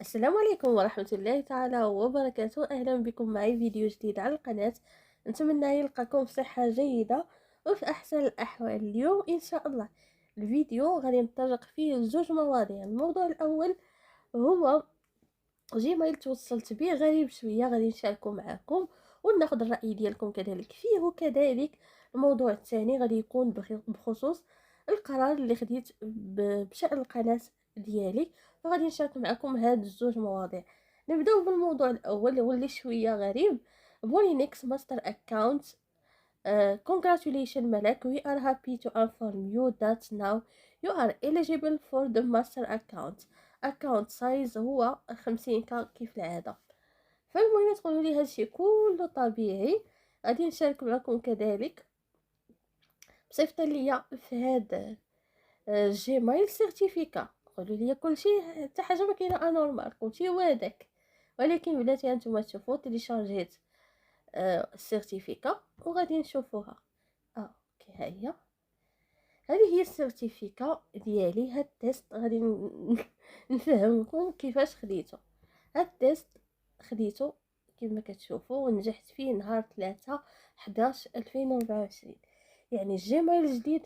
السلام عليكم ورحمة الله تعالى وبركاته. أهلا بكم معي فيديو جديد على القناة. نتمنى يلقاكم بصحة جيدة وفي أحسن الأحوال. اليوم إن شاء الله الفيديو غادي نتطرق فيه لزوج مواضيع. الموضوع الأول هو جيميل توصلت به غريب شوية، غادي نشاركه معكم وناخذ الرأي ديالكم كذلك فيه. وكذلك الموضوع الثاني غادي يكون بخصوص القرار اللي خديت بشأن القناة ديالي، فغادي نشارك معكم هاد الزوج مواضيع. نبداو بالموضوع الاول واللي شويه غريب. بولينكس ماستر اكاونت. Congratulations ملك, we are happy to inform you that now you are eligible for the master account size هو 50k كيف العادة. فالمهم تقولوا لي هادشي كله طبيعي، غادي نشارك معكم كذلك بصيفط ليا في هاد جيميل سيرتيفيكا. قولوا لي كلشي حتى حاجه ما كاينه انورمال، قلتي وهداك، ولكن بلاتي هانتوما تشوفوا تيليشارجيت السيرتيفيكا وغادي نشوفوها. اوكي، ها هي، هذه هي السيرتيفيكا ديالي. هاد التيست غادي نفهمكم كيفاش خديته. هاد التيست خديته كما كتشوفوا ونجحت فيه نهار 3/11/2024، يعني الجيميل الجديد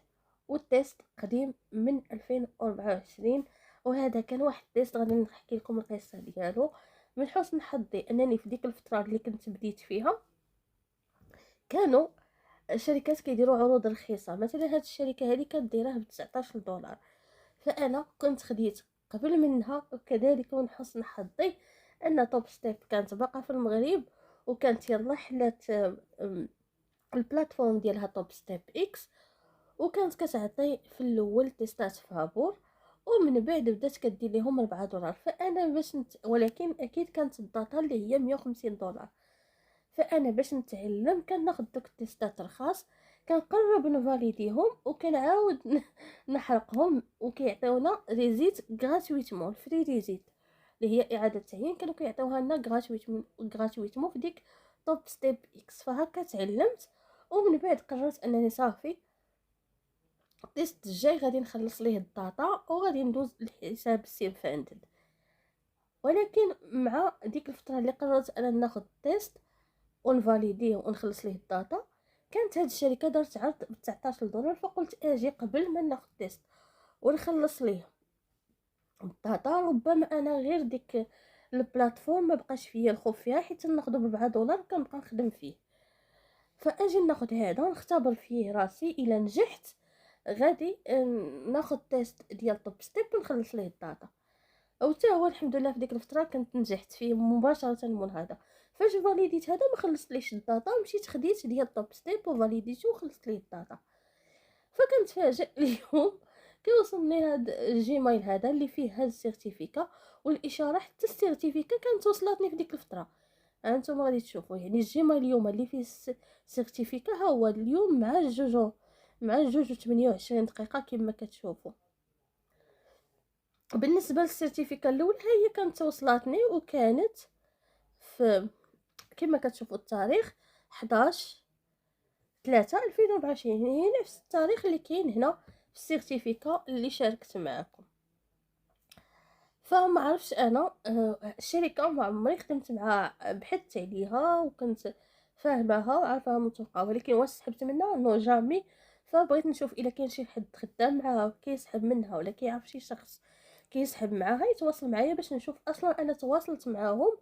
والتيست قديم من 2024. وهذا كان واحد التيست غادي نحكي لكم القصه ديالو. من حسن حظي انني في ديك الفتره اللي كنت بديت فيها كانوا الشركات كيديروا عروض رخيصه. مثلا هاد الشركه هذه كديرها ب 19 دولار، فانا كنت خديت قبل منها. وكذلك من حسن حظي ان توب ستيب كانت باقا في المغرب، وكانت يلا حلات البلاتفورم ديالها توب ستيب اكس، وكانت كتعطي في الاول تيستات فابور، ومن بعد بدات كدير لهم 4 دولار. فانا باش ولكن اكيد كانت الداتا اللي هي 150 دولار. فانا باش نتعلم كناخذ دوك التيستات الخاص، كنقرب نفاليديهم وكنعاود نحرقهم، وكيعطيونا ريزيت غراتويتمون، فري ريزيت اللي هي اعاده تعيين. كانوا كيعطيوها لنا غراتويتمون في ديك توب ستيب اكس. فهكا تعلمت، ومن بعد قررت انني صافي التيست الجاي غادي نخلص ليه الداتا وغادي ندوز لحساب السيلف فاندد. ولكن مع ديك الفتره اللي قررت انا ناخذ التيست ونفاليديه ونخلص ليه الداتا، كانت هاد الشركه دارت عرض ب 19 دولار. فقلت اجي قبل ما ناخذ التيست ونخلص ليه الداتا، ربما انا غير ديك البلاتفورم ما بقاش فيا الخوف فيها، حيت ناخذه ب 4 دولار كنبقى نخدم فيه. فاجي ناخذ هذا ونختبر فيه راسي. الا نجحت غادي ناخذ تيست ديال توب ستيب ونخلص ليه الداتا. او حتى هو الحمد لله في ديك الفتره كنت نجحت فيه مباشره من هذا. فاش فاليديت هذا ما خلصت ليش الداتا، مشيت خديت ديال توب ستيب وفاليديتو وخلصت ليه الداتا. فكنتفاجئ اليوم كيوصلني هاد الجيميل هذا اللي فيه هاد السيرتيفيكا والاشاره. حتى السيرتيفيكا كانت وصلتني في ديك الفتره. انتم غادي تشوفوا يعني الجيميل اليوم اللي فيه السيرتيفيكا ها هو اليوم مع جوج و 28 دقيقه كما كتشوفوا. بالنسبه للسيرتيفيكا الاولى هي كانت وصلتني، وكانت في كما كتشوفوا التاريخ 11/3/2024، هي نفس التاريخ اللي كاين هنا في السيرتيفيكا اللي شاركت معكم. فما عرفتش انا الشركه ما عمري خدمت معها، بحثت عليها وكنت فاهماها وعارفاها متوقعه، ولكن واش سحبت منها نو جامي. فبغيت نشوف الا كاين شي حد خدام معها كيسحب منها ولا كيعرف شي شخص كيسحب معاها يتواصل معايا باش نشوف. اصلا انا تواصلت معاهم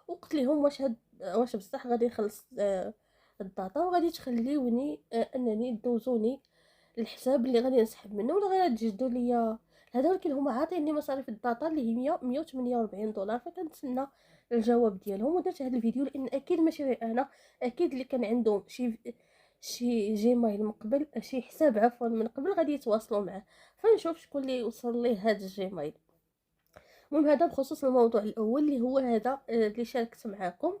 وقلت لهم واش بصح غادي نخلص الداتا وغادي تخليوني انني دوزوني الحساب اللي غادي نسحب منه، ولا غادي تجدوا ليا هذا. ولكن هما عاطيني مصاريف الداتا اللي هي 148 دولار. فكنتسنى الجواب ديالهم ودرت هذا الفيديو لان اكيد ماشي غير انا، اكيد اللي كان عندهم شي جيميل من قبل، شي حساب عفوا من قبل، غادي يتواصلوا معاه. فنشوف شكون اللي وصل ليه هذا الجيميل. المهم هذا بخصوص الموضوع الاول اللي هو هذا اللي شاركت معكم.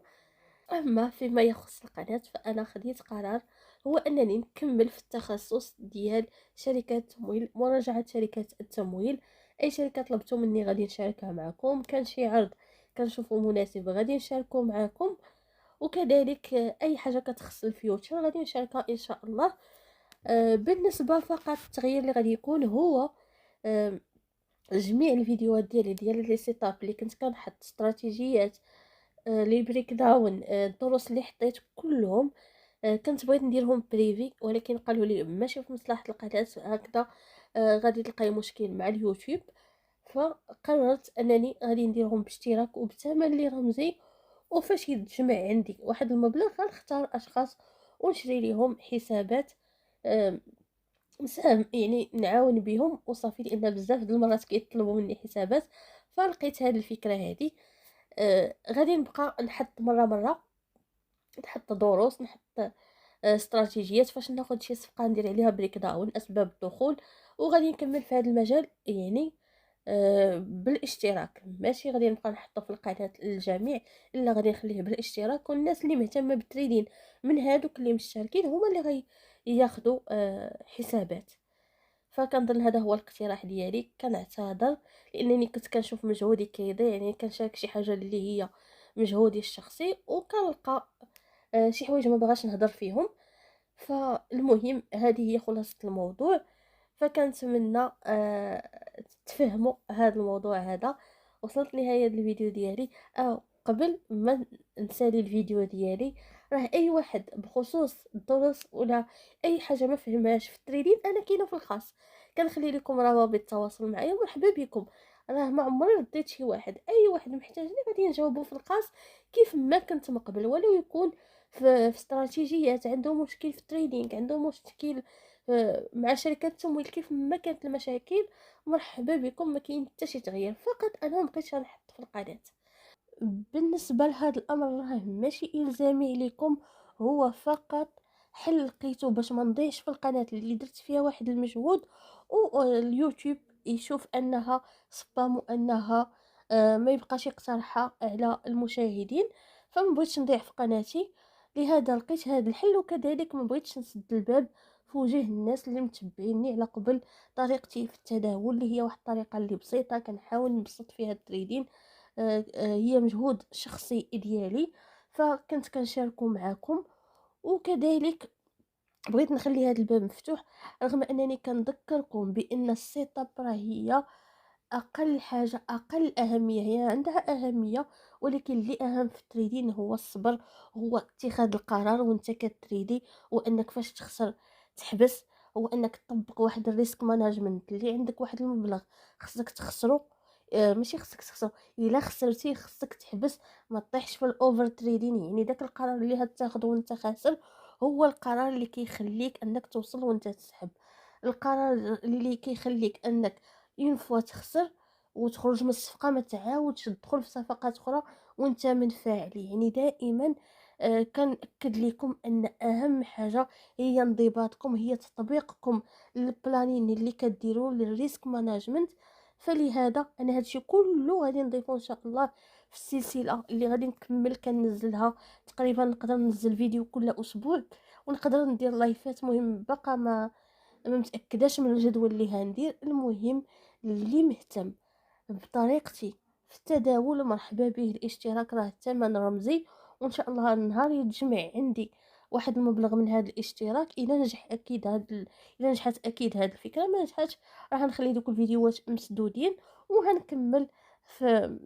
اما فيما يخص القناه فانا خديت قرار، هو انني نكمل في التخصص ديال شركات التمويل، مراجعه شركات التمويل. اي شركه طلبتوا مني غادي نشاركها معكم، كان شي عرض كنشوفو مناسب غادي نشاركو معكم، وكذلك اي حاجه كتخص الفيوتشر غادي نشاركها ان شاء الله. بالنسبه فقط التغيير اللي غادي يكون هو جميع الفيديوهات ديالي ديال لي سيتاب اللي كنت كنحط استراتيجيات، لي بريك داون، الدروس اللي حطيت كلهم، كنت بغيت نديرهم بريفي، ولكن قالوا لي ماشي في مصلحة القناة هكذا، غادي تلقاي مشكل مع اليوتيوب. فقررت انني غادي نديرهم باشتراك وبثمن اللي رمزي، وفاش يتجمع عندي واحد المبلغ غنختار اشخاص ونشري لهم حسابات، آم، نساهم يعني نعاون بهم وصافي، لان بزاف د المرات كيطلبوا مني حسابات. فلقيت هذه الفكره هذه، غادي نبقى نحط مره نحط دروس، نحط استراتيجيات فاش ناخد شي صفقه ندير عليها بريك داون اسباب الدخول، وغادي نكمل في هذا المجال يعني بالاشتراك. ماشي غادي نبقى نحطه في القناه للجميع، الا غادي نخليه بالاشتراك، والناس اللي مهتمه بالتريدين من هادوك اللي مشتركين هما اللي ياخدوا حسابات. فكنظن هذا هو الاقتراح ديالي. كنعتذر لانني كنت كنشوف مجهودي كيضيع، يعني كنشارك شي حاجه اللي هي مجهودي الشخصي، وكنلقى شي حوايج ما بغاش نهضر فيهم. فالمهم هذه هي خلاصة الموضوع. فكنتمنى تفهموا هذا الموضوع هذا. وصلت لنهاية الفيديو ديالي. قبل ما نسالي الفيديو ديالي، راه اي واحد بخصوص الدروس ولا اي حاجه ما فهمهاش في التريدين، انا كاينه في الخاص. كنخلي لكم روابط التواصل معايا، مرحبا بكم. راه ما عمري رديت شي واحد، اي واحد محتاجني غادي نجاوبه في الخاص كيف ما كنت من قبل. ولو يكون في استراتيجيات، عنده مشكل في التريدينغ، عنده مشكل مع شركات التمويل، كيف ما كانت المشاكل مرحبا بكم، ما كاين حتى شي تغيير. فقط انا مبقيتش غنحط في القناه. بالنسبه لهذا الامر راه ماشي الزامي عليكم، هو فقط حل لقيتو باش ما نضيعش في القناه اللي درت فيها واحد المجهود، واليوتيوب يشوف انها سبام، وانها ما يبقاش يقترحها على المشاهدين. فما بغيتش نضيع في قناتي، لهذا لقيت هذا الحل. وكذلك ما بغيتش نسد الباب في وجه الناس اللي متبعيني على قبل طريقتي في التداول، اللي هي واحد الطريقه اللي بسيطه كنحاول نبسط فيها التريدين. هي مجهود شخصي ديالي، فكنت كنشاركه معكم. وكذلك بغيت نخلي هذا الباب مفتوح، رغم انني كنذكركم بان السيت اب راه هي اقل حاجه، اقل اهميه. هي عندها اهميه، ولكن اللي اهم في التريدين هو الصبر، هو اتخاذ القرار وانت كتريدي، وانك فاش تخسر تحبس، هو انك تطبق واحد الريسك مانجمنت. اللي عندك واحد المبلغ خصك تخسره، ماشي خصك تخسره، الا خسرتيه خصك تحبس، ما تطيحش في الاوفر تريدين. يعني داك القرار اللي هتاخده وانت خاسر هو القرار اللي كيخليك انك توصل وانت تسحب. القرار اللي كيخليك انك اون فوا تخسر وتخرج من الصفقه ما تعاودش تدخل في صفقات اخرى وانت منفعل. يعني دائما كنأكد لكم ان اهم حاجه هي انضباطكم، هي تطبيقكم للبلانين اللي كديروا للريسك مانجمنت. فلهذا انا هادشي كله غادي نضيفه ان شاء الله في السلسله اللي غادي نكمل كنزلها. تقريبا نقدر ننزل فيديو كل اسبوع، ونقدر ندير لايفات. مهم باقا ما متاكداش من الجدول اللي هندير. المهم اللي مهتم بطريقتي في التداول مرحبا به، الاشتراك راه ثمن رمزي، وان شاء الله النهار يتجمع عندي واحد المبلغ من هذا الاشتراك. اذا نجح اكيد اذا نجحت اكيد هذه الفكره، ما نجحتش راح نخلي دوك الفيديوهات مسدودين، وهنكمل في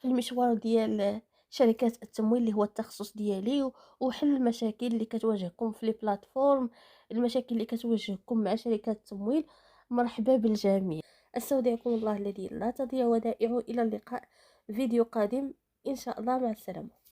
المشوار ديال شركات التمويل اللي هو التخصص ديالي، وحل المشاكل اللي كتواجهكم في لي بلاتفورم، المشاكل اللي كتواجهكم مع شركات التمويل. مرحبا بالجميع. استودعكم الله الذي لا تضيع ودائعه. الى اللقاء، فيديو قادم ان شاء الله. مع السلامه.